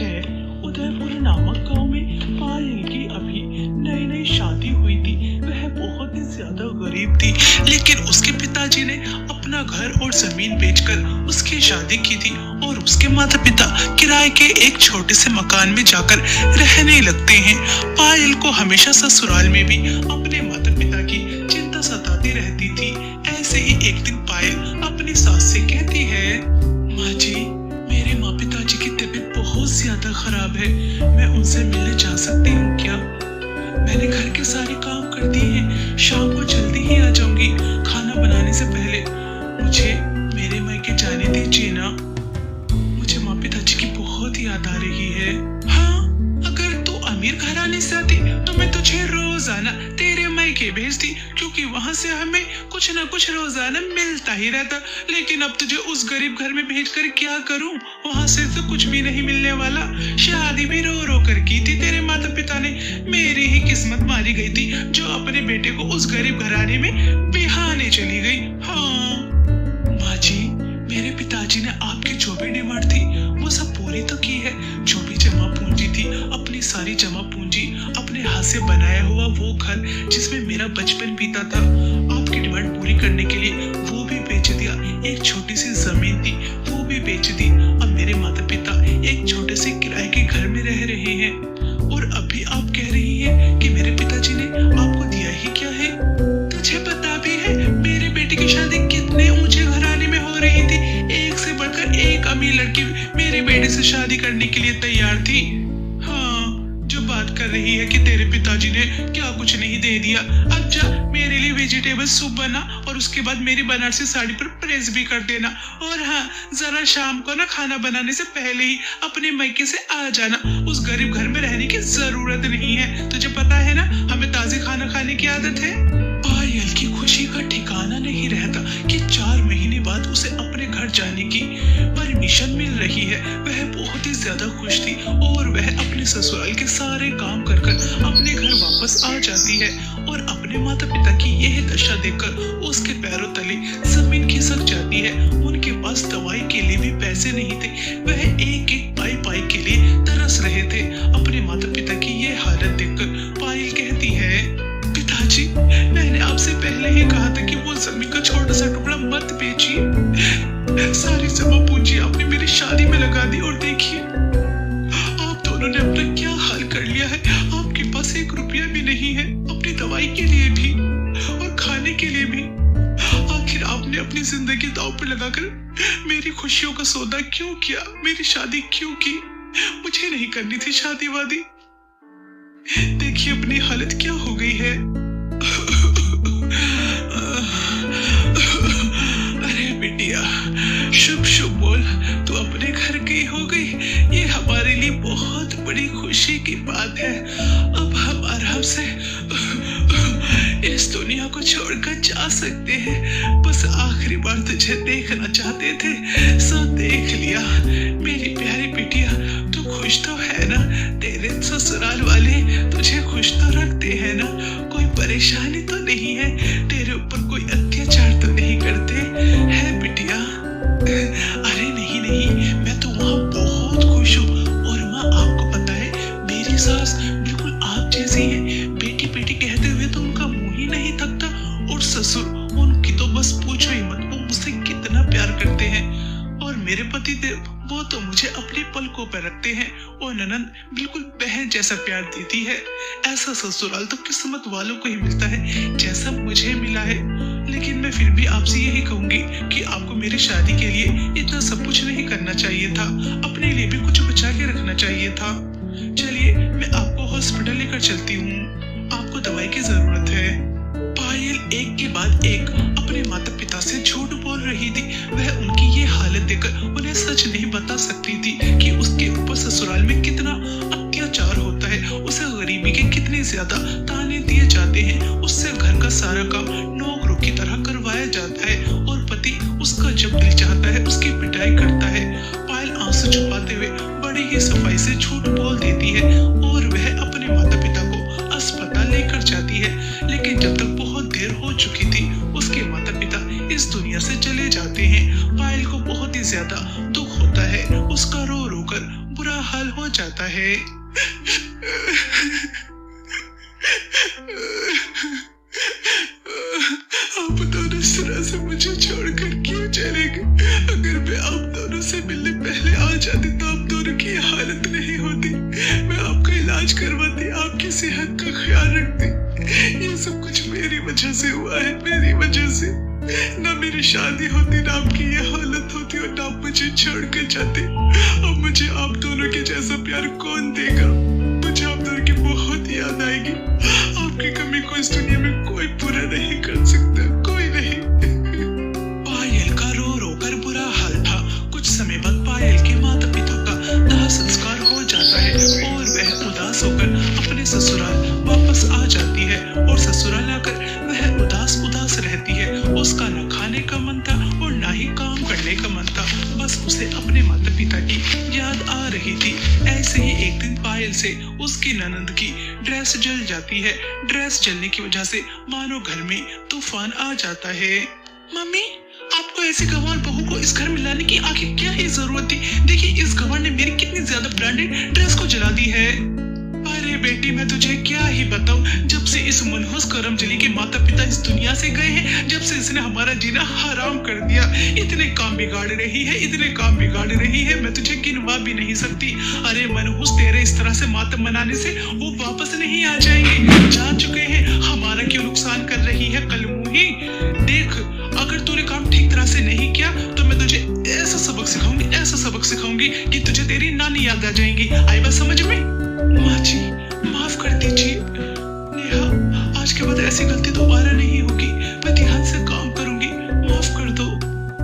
खैर, उदयपुर नामक गांव में पायल की अभी नई नई शादी हुई थी। वह बहुत ही ज्यादा गरीब थी, लेकिन उसके पिताजी ने अपना घर और जमीन बेचकर उसकी शादी की थी और उसके माता पिता किराए के एक छोटे से मकान में जाकर रहने लगते हैं। पायल को हमेशा ससुराल में भी अपने माता पिता की चिंता सताती रहती थी। ऐसे ही एक दिन पायल अपनी सास से कहती है, माँ जी, मेरे माँ पिताजी की तबीयत बहुत ज्यादा खराब है। मैं उनसे मिलने जा सकती हूँ क्या? मैंने घर के सारे काम कर दिए हैं, शाम को जल्दी ही आ जाऊंगी। खाना बनाने से पहले मुझे मेरे मायके जाने दीजिए ना। मुझे माँ पिताजी की बहुत याद आ रही है। हाँ, अगर तू अमीर घराने से आती तो मैं तुझे रोजाना तेरे मायके भेजती, क्योंकि वहाँ से हमें कुछ ना कुछ रोजाना मिलता ही रहता। लेकिन अब तुझे उस गरीब घर में भेजकर क्या करूँ? वहाँ से तो कुछ भी नहीं मिलने वाला। शादी भी रो रो कर की थी तेरे माता पिता ने। मेरी ही किस्मत मारी गई थी जो अपने बेटे को उस गरीब घराने में बिहाने चली गई। हाँ माँ जी, मेरे पिताजी ने आपकी जो भी डिमांड थी वो सब पूरी तो की है। जो भी जमा पूंजी थी, अपनी सारी जमा पूंजी, अपने हाथ से बनाया हुआ वो घर जिसमें मेरा बचपन बीता था, आपकी डिमांड पूरी करने के लिए वो भी बेच दिया। एक छोटी सी जमीन थी वो भी बेच दी। अब मेरे माता पिता एक छोटे से किराए के घर में रह रहे हैं। और अभी आप कह रही हैं कि मेरे पिताजी ने आपको दिया ही क्या है? तुझे पता भी है मेरे बेटे की शादी कितने ऊंचे घराने में हो रही थी। एक से बढ़कर एक अमीर लड़की मेरे बेटे से शादी करने के लिए तैयार थी। हाँ, जो बात कर रही है कि तेरे पिताजी ने क्या कुछ नहीं दे दिया। अब जा मेरे लिए वेजिटेबल सूप बना और उसके बाद मेरी बनारसी साड़ी पर प्रेस भी कर देना। और हाँ, जरा शाम को ना खाना बनाने से पहले ही अपने मायके से आ जाना। उस गरीब घर में रहने की जरूरत नहीं है। तुझे पता है ना, हमें ताजे खाना खाने की आदत है। पायल की खुशी का ठिकाना नहीं रहता कि 4 महीने बाद उसे अपने घर जाने की परमिशन मिल रही है। वह बहुत ही ज्यादा खुश थी और वह अपने ससुराल के सारे काम कर कर अपने घर वापस आ जाती है। और अपने माता पिता की यह दशा देखकर उसके पैरों तले जमीन खिसक जाती है। उनके पास दवाई के लिए भी पैसे नहीं थे। वह एक एक पाई के लिए तरस रहे थे। अपने माता पिता की यह हालत देखकर पायल कहती है, पिताजी, मैंने आपसे पहले ही कहा था कि वो जमीन का छोटा सा टुकड़ा मत बेचिए। सारी जमा पूंजी आपने मेरी शादी में लगा दी और देखिए आप दोनों ने अपना क्या हाल कर लिया है। आपके पास 1 रुपया भी नहीं है अपनी दवाई के लिए भी और खाने के लिए भी। आखिर आपने अपनी जिंदगी दांव पर लगाकर मेरी खुशियों का सौदा क्यों किया? मेरी शादी क्यों की? मुझे नहीं करनी थी शादी वादी। देखिए अपनी हालत क्या हो गई है। अरे बिटिया, शुभ शुभ बोल, तू अपने घर गई हो गई। ये हमारे लिए बहुत बड़ी खुशी की बात है। अब हम आराम से इस दुनिया को छोड़कर जा सकते हैं। बस आखिरी बार तुझे देखना चाहते थे, सब देख लिया। मेरी प्यारी बिटिया, तू खुश तो है ना? तेरे ससुराल वाले तुझे खुश तो रखते हैं ना? कोई परेशानी तो नहीं है? तेरे ऊपर कोई अत्याचार तो नहीं करते है बिटिया? अरे नहीं नहीं, मैं तो वहाँ बहुत खुश हूँ। और माँ, आपको पता है मेरी सास बिल्कुल आप जैसी है। बेटी बेटी कहते हुए तो उनका मुंह ही नहीं थकता। और ससुर, उनकी तो बस पूछो ही मत, वो मुझसे कितना प्यार करते हैं। और मेरे पति देव, वो तो मुझे अपने पलकों पर रखते हैं। और ननद बिल्कुल बहन जैसा प्यार देती है। ऐसा ससुराल तो किस्मत वालों को ही मिलता है जैसा मुझे मिला है। लेकिन मैं फिर भी आपसे यही कहूंगी कि आपको मेरी शादी के लिए इतना सब कुछ नहीं करना चाहिए था। अपने लिए भी कुछ बचा के रखना चाहिए था। चलिए, मैं आपको हॉस्पिटल लेकर चलती हूँ, आपको दवाई की जरूरत है। पायल एक के बाद एक अपने माता पिता से झूठ बोल रही थी। वह उनकी ये हालत देखकर उन्हें सच नहीं बता सकती थी कि उसके ऊपर ससुराल में कितना अत्याचार होता है। उसे गरीबी के कितने ज्यादा ताने दिए जाते हैं। उससे घर का सारा काम नौकरों की तरह करवाया जाता है और पति उसका जब दिल चाहता है उसकी पिटाई करता है। पायल आंसू छुपाते हुए बड़ी ही सफाई से झूठ बोल देती है और वह अपने माता पिता को अस्पताल लेकर जाती है। लेकिन जब तक बहुत देर हो चुकी थी, उसके माता पिता इस दुनिया से चले जाते हैं। पायल को बहुत ही ज्यादा दुख होता है। उसका रो रो कर बुरा बुरा हाल हो जाता है। आप दोनों इस तरह से मुझे छोड़कर क्यों चले गए? अगर मैं आप दोनों से मिलने पहले आ जाती तो आप दोनों की हालत नहीं होती। मैं आपका इलाज करवाती, आपकी सेहत का ख्याल रखती। ये सब कुछ मेरी वजह से हुआ है, मेरी वजह से। ना मेरी शादी होती, ना आपकी ये हालत होती, और ना आप मुझे छोड़ के जाते। अब मुझे आप दोनों के जैसा प्यार कौन देगा? मुझे आप दोनों की बहुत याद आएगी। आपकी कमी को इस दुनिया में कोई पूरा नहीं कर सकता, कोई नहीं। पायल का रो रो कर बुरा हाल था। कुछ समय बाद पायल के माता पिता का दाह संस्कार हो जाता है और वह उदास होकर अपने ससुराल वापस आ जाती है। और ससुराल आकर वह उदास उदास रहती है। उसका न खाने का मन था और न ही काम करने का मन था। बस उसे अपने माता पिता की याद आ रही थी। ऐसे ही एक दिन पायल से उसकी ननद की ड्रेस जल जाती है। ड्रेस जलने की वजह से मानो घर में तूफान आ जाता है। मम्मी, आपको ऐसी गंवार बहू को इस घर में लाने की आखिर क्या ही जरूरत थी? देखिए, इस गंवार ने मेरी कितनी ज्यादा ब्रांडेड ड्रेस को जला दी है। अरे बेटी, मैं तुझे क्या ही बताऊं। जब से इस मनहूस करमजली के माता पिता इस दुनिया से गए हैं, जब से इसने हमारा जीना हराम कर दिया। इतने काम बिगाड़ रही है, इतने काम बिगाड़ रही है, मैं तुझे गिनवा भी नहीं सकती। अरे मनहूस, तेरे इस तरह से मातम मनाने से वो वापस नहीं आ जाएंगे। जा चुके हैं, हमारा क्यों नुकसान कर रही है कलमुही? देख, अगर तूने काम ठीक तरह से नहीं किया तो मैं तुझे ऐसा सबक सिखाऊंगी, ऐसा सबक सिखाऊंगी कि तुझे तेरी नानी याद आ जाएंगी। आई बात समझ में? माँ जी, माफ कर दीजिए। नेहा, आज के बाद ऐसी गलती दोबारा नहीं होगी। मैं ध्यान से काम करूंगी, माफ कर दो।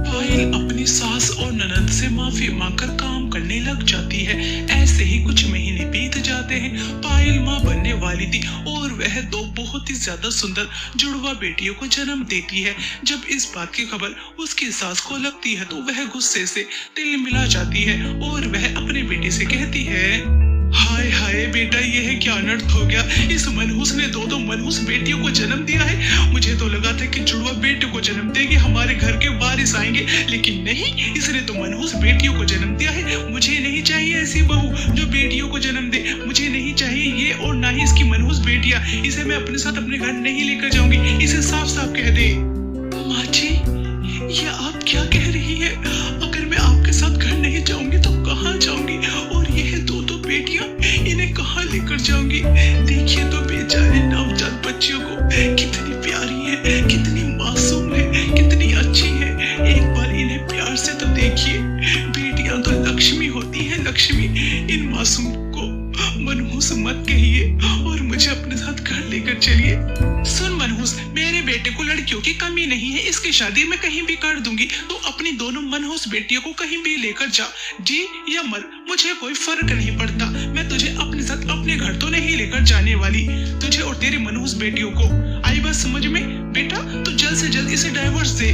पायल अपनी सास और ननद से माफी मांगकर काम करने लग जाती है। ऐसे ही कुछ महीने बीत जाते हैं। पायल माँ बनने वाली थी और वह दो बहुत ही ज्यादा सुंदर जुड़वा बेटियों को जन्म देती है। जब इस बात की खबर उसकी सास को लगती है तो वह गुस्से से तिल मिला जाती है और वह अपने बेटे से कहती है, हाय हाय बेटा, ये है क्या अनर्थ हो गया। इस मनहूस ने दो मनहूस बेटियों को जन्म दिया है। मुझे तो लगा था कि जुड़वा बेटे को जन्म देगी, हमारे घर के वारिस आएंगे, लेकिन नहीं, इसने तो मनहूस बेटियों को जन्म दिया है। मुझे नहीं चाहिए ऐसी बहू जो बेटियों को जन्म दे। मुझे नहीं चाहिए ये, और ना ही इसकी मनहूस बेटियां। इसे मैं अपने साथ अपने घर नहीं लेकर जाऊंगी। इसे साफ साफ कह दे। माँ जी, ये आप क्या कह रही है? अगर मैं आपके साथ घर नहीं जाऊंगी तो कहाँ जाऊंगी? और ये दो बेटियां, इन्हें कहाँ लेकर जाऊंगी? देखिए तो बेचारे नवजात बच्चियों को, कितनी प्यारी है, कितनी मासूम है, कितनी अच्छी है। एक बार इन्हें प्यार से तो देखिए। बेटियां तो लक्ष्मी होती है, लक्ष्मी। इन मासूम को मनहूस मत कहिए और मुझे अपने साथ घर लेकर चलिए। सुन मनहूस, मेरे बेटे को लड़कियों की कमी नहीं है। इसकी शादी मैं कहीं भी कर दूंगी। तो अपनी दोनों मनहूस बेटियों को कहीं भी लेकर जा, जी या मर, मुझे कोई फर्क नहीं पड़ता। मैं तुझे अपने साथ अपने घर तो नहीं लेकर जाने वाली, तुझे और तेरी मनहूस बेटियों को। आई बात समझ में? बेटा, तू जल्द से जल्द इसे डाइवोर्स दे।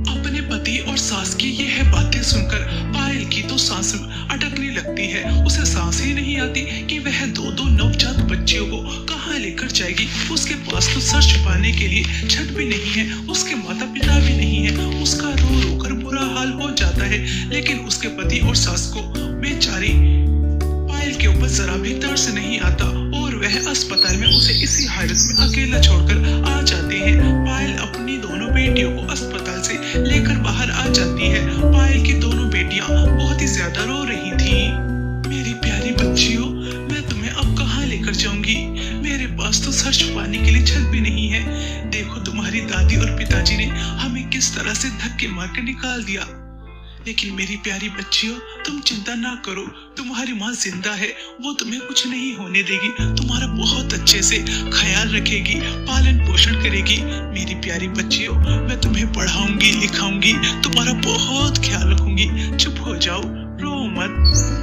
अपने पति और सास की यह बातें सुनकर पायल की तो सांस अटकने लगती है। उसे सांस ही नहीं आती कि वह दो नवजात बच्चियों को कहाँ लेकर जाएगी। उसके पास तो सर छुपाने के लिए छत भी नहीं है, उसके माता पिता भी नहीं है। उसका रो रो कर बुरा हाल हो जाता है, लेकिन उसके पति और सास को बेचारी पायल के ऊपर जरा भी तरस नहीं आता और वह अस्पताल में उसे इसी हालत में अकेला छोड़कर आ जाते हैं। पायल अपनी दोनों बेटियों को अस्पताल से लेकर बाहर आ जाती है। पायल की दोनों बेटियां बहुत ही ज्यादा रो रही थी। मेरी प्यारी बच्चियों, मैं तुम्हें अब कहाँ लेकर जाऊंगी? मेरे पास तो सर छुपाने के लिए छत भी नहीं है। देखो, तुम्हारी दादी और पिताजी ने हमें किस तरह से धक्के मार कर निकाल दिया। लेकिन मेरी प्यारी बच्चियों, तुम चिंता ना करो, तुम्हारी माँ जिंदा है। वो तुम्हें कुछ नहीं होने देगी, तुम्हारा बहुत अच्छे से ख्याल रखेगी, पालन पोषण करेगी। मेरी प्यारी बच्चियों, मैं तुम्हें पढ़ाऊंगी, लिखाऊंगी, तुम्हारा बहुत ख्याल रखूंगी। चुप हो जाओ, रो मत।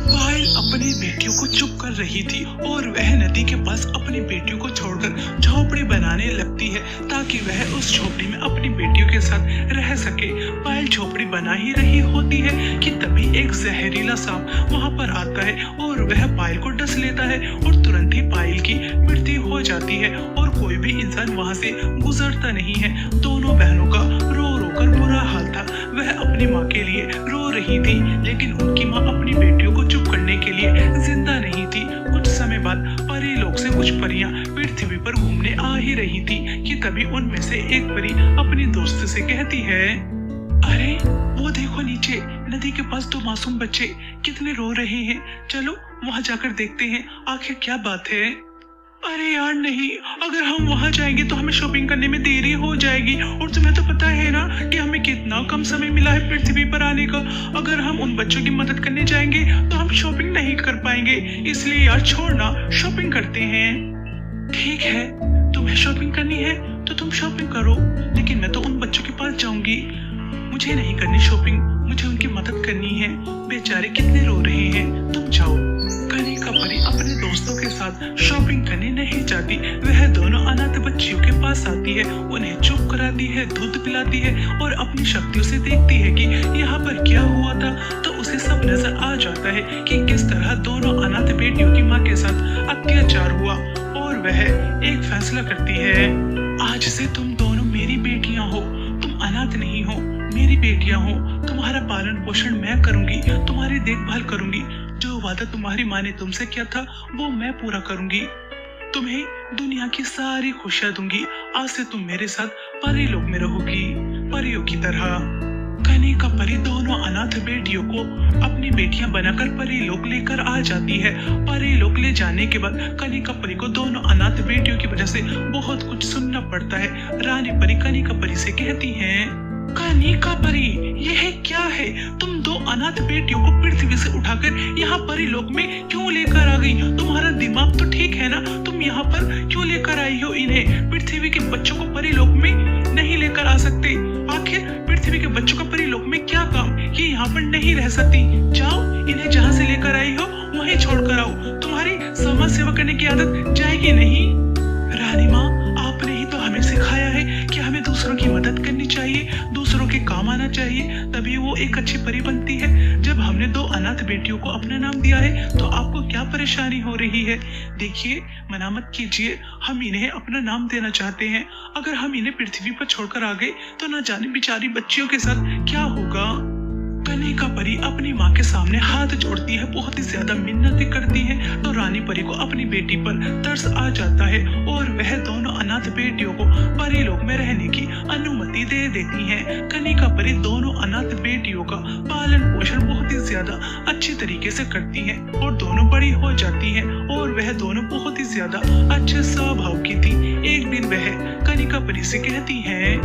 पायल अपनी बेटियों को चुप कर रही थी और वह नदी के पास अपनी बेटियों को छोड़कर झोपड़ी बनाने लगती है ताकि वह उस झोपड़ी में अपनी बेटियों के साथ रह सके। पायल झोपड़ी बना ही रही होती है कि तभी एक जहरीला सांप वहां पर आता है और वह पायल को डस लेता है और तुरंत ही पायल की मृत्यु हो जाती है और कोई भी इंसान वहां से गुजरता नहीं है। दोनों बहनों का रो रो कर बुरा हाल था। वह अपनी माँ के लिए रो रही थी, लेकिन उनकी माँ अपनी बेटियों को चुप करने के लिए एक परी अपनी दोस्त से कहती है, अरे वो देखो नीचे नदी के पास दो मासूम बच्चे कितने रो रहे हैं, चलो वहां जाकर देखते हैं आखिर क्या बात है। अरे यार नहीं, अगर हम वहां जाएंगे तो हमें शॉपिंग करने में देरी हो जाएगी, और तुम्हें तो पता है ना कि हमें कितना कम समय मिला है पृथ्वी पर आने का। अगर हम उन बच्चों की मदद करने जाएंगे तो हम शॉपिंग नहीं कर पाएंगे, इसलिए यार छोड़ना, शॉपिंग करते हैं। ठीक है, तुम्हें शॉपिंग करनी है तो तुम शॉपिंग करो, लेकिन मैं तो उन बच्चों के पास जाऊंगी। मुझे नहीं करनी शॉपिंग, मुझे उनकी मदद करनी है, बेचारे कितने रो रहे हैं, तुम जाओ। कनिका परी अपने दोस्तों के साथ शॉपिंग करने नहीं जाती। वह दोनों अनाथ बच्चियों के पास आती है, उन्हें चुप कराती है, दूध पिलाती है और अपनी शक्तियों से देखती है कि यहाँ पर क्या हुआ था। तो उसे सब नजर आ जाता है कि किस तरह दोनों अनाथ बेटियों की माँ के साथ अत्याचार हुआ, और वह एक फैसला करती है, आज से तुम दोनों मेरी बेटियां हो, तुम अनाथ नहीं हो, मेरी बेटियां हो। तुम्हारा पालन पोषण मैं करूंगी, तुम्हारी देखभाल करूंगी, जो वादा तुम्हारी माँ ने तुमसे किया था वो मैं पूरा करूंगी। तुम्हें दुनिया की सारी खुशियां दूंगी, आज से तुम मेरे साथ परी लोक में रहोगी, परियों की तरह। कनिका परी दोनों अनाथ बेटियों को अपनी बेटियां बनाकर परी लोक लेकर आ जाती है। परी लोक ले जाने के बाद कनिका परी को दोनों अनाथ बेटियों की वजह से बहुत कुछ सुनना पड़ता है। रानी परी कनिका परी से कहती है, कनिका परी यह क्या है, तुम दो अनाथ बेटियों को पृथ्वी से उठाकर यहाँ परी लोक में क्यों लेकर आ गई? तुम्हारा दिमाग तो ठीक है ना, तुम यहाँ पर क्यों लेकर आई हो इन्हें? पृथ्वी के बच्चों को परी लोक में नहीं लेकर आ सकते? आखिर पृथ्वी के बच्चों का परी लोक में क्या काम, ये यहाँ पर नहीं रह सकती? जाओ, इन्हें जहाँ से लेकर आई हो वहीं छोड़कर आओ, तुम्हारी समाज सेवा करने की आदत जाएगी नहीं। रानी माँ, आपने ही तो हमें सिखाया है कि हमें दूसरों की मदद करनी चाहिए, दूसरों के काम आना चाहिए, तभी वो एक अच्छी परी बनती है। जब हमने दो अनाथ बेटियों को अपना नाम दिया है तो आपको क्या परेशानी हो रही है? देखिए, मना मत कीजिए, हम इन्हें अपना नाम देना चाहते हैं। अगर हम इन्हें पृथ्वी पर छोड़कर आ गए तो न जाने बेचारी बच्चियों के साथ क्या होगा। कनिका परी अपनी माँ के सामने हाथ जोड़ती है, बहुत ही ज्यादा मिन्नतें करती है। तो रानी परी को अपनी बेटी पर तरस आ जाता है और वह दोनों अनाथ बेटियों को परी लोक में रहने की अनुमति दे देती है। कनिका परी दोनों अनाथ बेटियों का पालन पोषण बहुत ही ज्यादा अच्छी तरीके से करती है और दोनों बड़ी हो जाती है, और वह दोनों बहुत ही ज्यादा अच्छे स्वभाव की थी। एक दिन वह कनिका परी से कहती है,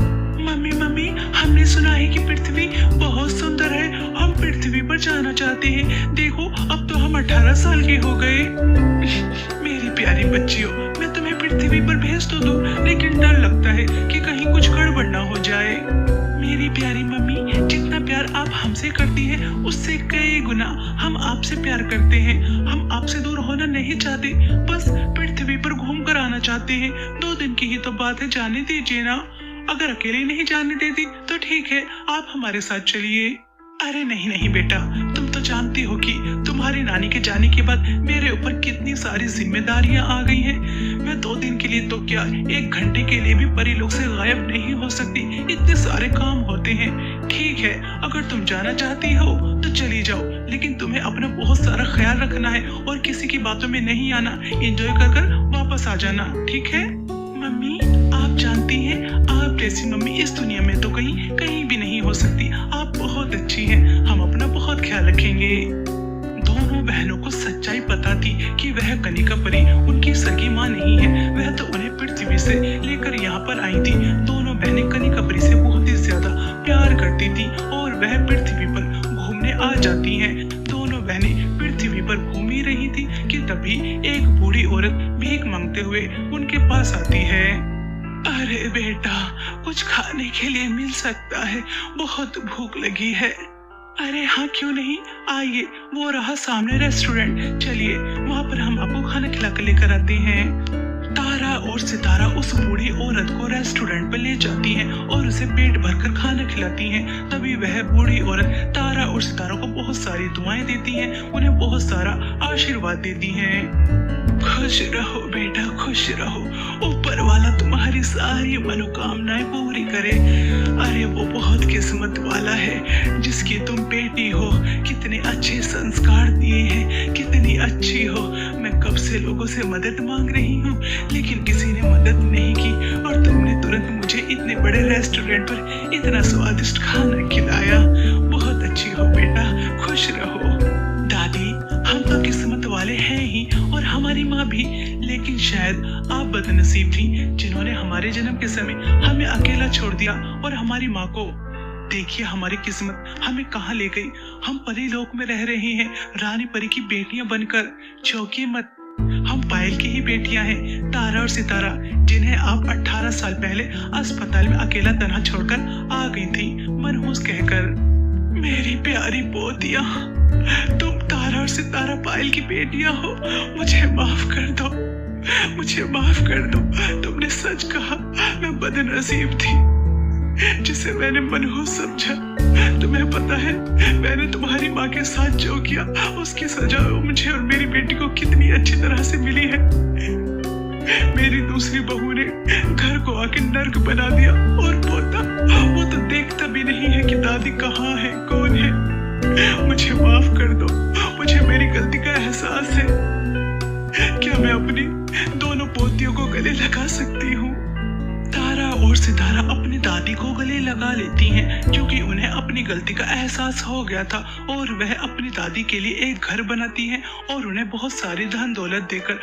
मम्मी मम्मी, हमने सुना है कि पृथ्वी बहुत सुंदर है, हम पृथ्वी पर जाना चाहते हैं। देखो, अब तो हम 18 साल के हो गए। मेरी प्यारी बच्चियों, मैं तुम्हें पृथ्वी पर भेज तो दूं, लेकिन डर लगता है कि कहीं कुछ गड़बड़ ना हो जाए। मेरी प्यारी मम्मी, जितना प्यार आप हमसे करती हैं उससे कई गुना हम आपसे प्यार करते हैं। हम आपसे दूर होना नहीं चाहते, बस पृथ्वी पर घूम कर आना चाहते हैं। 2 दिन की ही तो बात है, जाने दीजिए ना। अगर अकेले नहीं जाने देती तो ठीक है, आप हमारे साथ चलिए। अरे नहीं नहीं बेटा, तुम तो जानती हो कि तुम्हारी नानी के जाने के बाद मेरे ऊपर कितनी सारी जिम्मेदारियां आ गई हैं। मैं 2 दिन के लिए तो क्या, 1 घंटे के लिए भी परी लोक से गायब नहीं हो सकती, इतने सारे काम होते हैं। ठीक है, अगर तुम जाना चाहती हो तो चली जाओ, लेकिन तुम्हें अपना बहुत सारा ख्याल रखना है और किसी की बातों में नहीं आना। एंजॉय कर कर वापस आ जाना, ठीक है? मम्मी, आप जानती हैं, आप जैसी मम्मी इस दुनिया में तो कहीं कहीं भी नहीं हो सकती। आप बहुत अच्छी हैं, हम अपना बहुत ख्याल रखेंगे। दोनों बहनों को सच्चाई पता थी कि वह कनिका परी उनकी सगी माँ नहीं है, वह तो उन्हें पृथ्वी से लेकर यहाँ पर आई थी। दोनों बहनें कनिका परी से बहुत ही ज्यादा प्यार करती थी और वह पृथ्वी पर घूमने आ जाती हैं। दोनों बहनें पृथ्वी पर घूम ही रही थी कि तभी एक बूढ़ी औरत भीख मांगते हुए उनके पास आती है। अरे बेटा, कुछ खाने के लिए मिल सकता है, बहुत भूख लगी है। अरे हाँ, क्यों नहीं, आइए, वो रहा सामने रेस्टोरेंट, चलिए वहाँ पर हम आपको खाना खिला कर लेकर आते हैं। तारा और सितारा उस बूढ़ी औरत को रेस्टोरेंट पर ले जाती हैं और उसे पेट भरकर खाना खिलाती हैं। तभी वह बूढ़ी औरत तारा और सितारा को बहुत सारी दुआएं देती हैं, उन्हें बहुत सारा आशीर्वाद देती हैं। खुश रहो बेटा, खुश रहो, ऊपर वाला तुम्हारी सारी मनोकामनाएं पूरी करे। अरे वो बहुत किस्मत वाला है जिसकी तुम बेटी हो, कितने अच्छे संस्कार दिए हैं, कितनी अच्छी हो। मैं कब से लोगों से मदद मांग रही हूँ, लेकिन किसी ने मदद नहीं की और तुमने तुरंत मुझे इतने बड़े रेस्टोरेंट पर इतना स्वादिष्ट खाना खिलाया। बहुत अच्छी हो बेटा, खुश रहो। दादी, हम तो किस्मत वाले हैं ही और हमारी माँ भी, लेकिन शायद आप बदनसीब थी जिन्होंने हमारे जन्म के समय हमें अकेला छोड़ दिया और हमारी माँ को। देखिए हमारी किस्मत हमें कहाँ ले गई। हम परी लोक में रह रहे हैं, रानी परी की बेटियां बनकर। चौंकिए मत, हम पायल की ही बेटियां हैं, तारा और सितारा, जिन्हें आप 18 साल पहले अस्पताल में अकेला तन्हा छोड़कर आ गई थी, मनहूस कहकर। मेरी प्यारी पोतिया, तुम तारा और सितारा पायल की बेटियां हो। मुझे माफ कर दो, मुझे माफ कर दो। तुमने सच कहा, मैं बदनसीब थी जिसे मैंने मनहूस समझा। तुम्हें पता है मैंने तुम्हारी माँ के साथ जो किया उसकी सजा मुझे और मेरी बेटी को कितनी अच्छी तरह से मिली है। मेरी दूसरी बहू ने घर को आके नर्क बना दिया और पोता, वो तो देखता भी नहीं है कि दादी कहाँ है, कौन है। मुझे माफ कर दो, मुझे मेरी गलती का एहसास है। क्या मैं अपनी दोनों पोतियों को गले लगा सकती हूँ? तारा और सितारा अपनी दादी को गले लगा लेती हैं क्योंकि उन्हें अपनी गलती का एहसास हो गया था और वह अपनी दादी के लिए एक घर बनाती हैं और उन्हें बहुत सारी धन दौलत देकर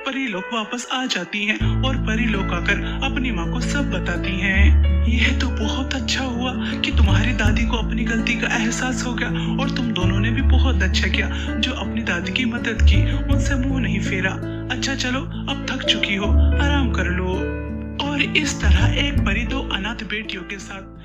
परी लोग वापस आ जाती हैं और परी लोग आकर अपनी माँ को सब बताती हैं। यह तो बहुत अच्छा हुआ कि तुम्हारी दादी को अपनी गलती का एहसास हो गया और तुम दोनों ने भी बहुत अच्छा किया जो अपनी दादी की मदद की, उनसे मुंह नहीं फेरा। अच्छा चलो, अब थक चुकी हो, आराम कर लो। और इस तरह एक परी दो अनाथ बेटियों के साथ